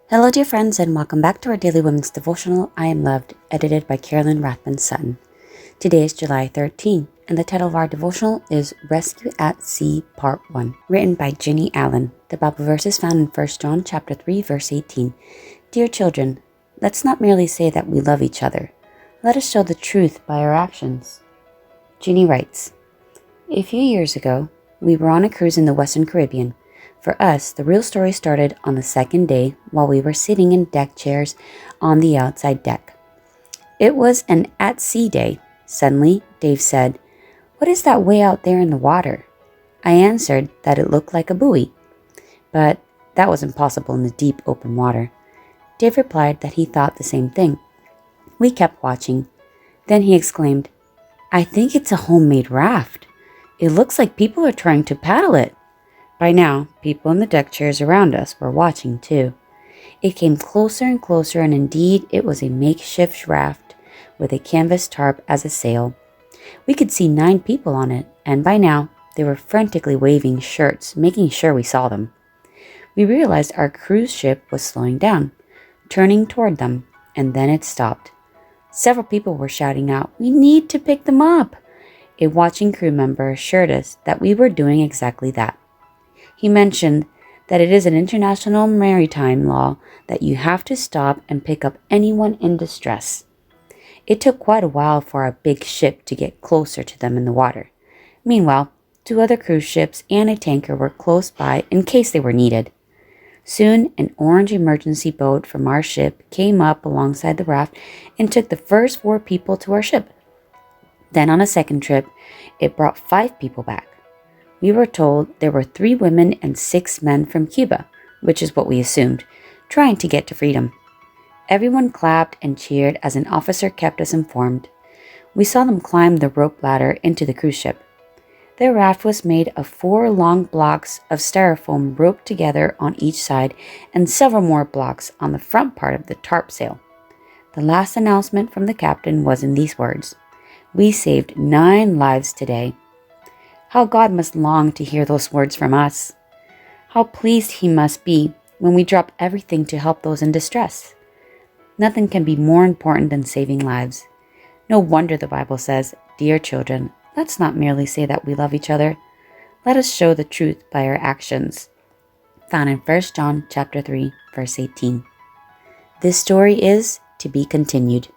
Hello, dear friends, and welcome back to our daily women's devotional, I Am Loved, edited by Carolyn Rathman Sutton. Today is July 13, and the title of our devotional is Rescue at Sea, Part 1, written by Jenny Allen. The Bible verse is found in 1 John chapter 3, verse 18. Dear children, let's not merely say that we love each other. Let us show the truth by our actions. Jenny writes, a few years ago, we were on a cruise in the Western Caribbean. For us, the real story started on the second day while we were sitting in deck chairs on the outside deck. It was an at-sea day. Suddenly, Dave said, "What is that way out there in the water?" I answered that it looked like a buoy, but that was impossible in the deep open water. Dave replied that he thought the same thing. We kept watching. Then he exclaimed, "I think it's a homemade raft. It looks like people are trying to paddle it." By now, people in the deck chairs around us were watching too. It came closer and closer, and indeed it was a makeshift raft with a canvas tarp as a sail. We could see 9 people on it, and by now they were frantically waving shirts, making sure we saw them. We realized our cruise ship was slowing down, turning toward them, and then it stopped. Several people were shouting out, "We need to pick them up!" A watching crew member assured us that we were doing exactly that. He mentioned that it is an international maritime law that you have to stop and pick up anyone in distress. It took quite a while for our big ship to get closer to them in the water. Meanwhile, 2 other cruise ships and a tanker were close by in case they were needed. Soon, an orange emergency boat from our ship came up alongside the raft and took the first 4 people to our ship. Then on a second trip, it brought 5 people back. We were told there were 3 women and 6 men from Cuba, which is what we assumed, trying to get to freedom. Everyone clapped and cheered as an officer kept us informed. We saw them climb the rope ladder into the cruise ship. Their raft was made of 4 long blocks of styrofoam roped together on each side and several more blocks on the front part of the tarp sail. The last announcement from the captain was in these words, "We saved 9 lives today." How God must long to hear those words from us. How pleased He must be when we drop everything to help those in distress. Nothing can be more important than saving lives. No wonder the Bible says, "Dear children, let's not merely say that we love each other. Let us show the truth by our actions." Found in 1 John chapter 3, verse 18. This story is to be continued.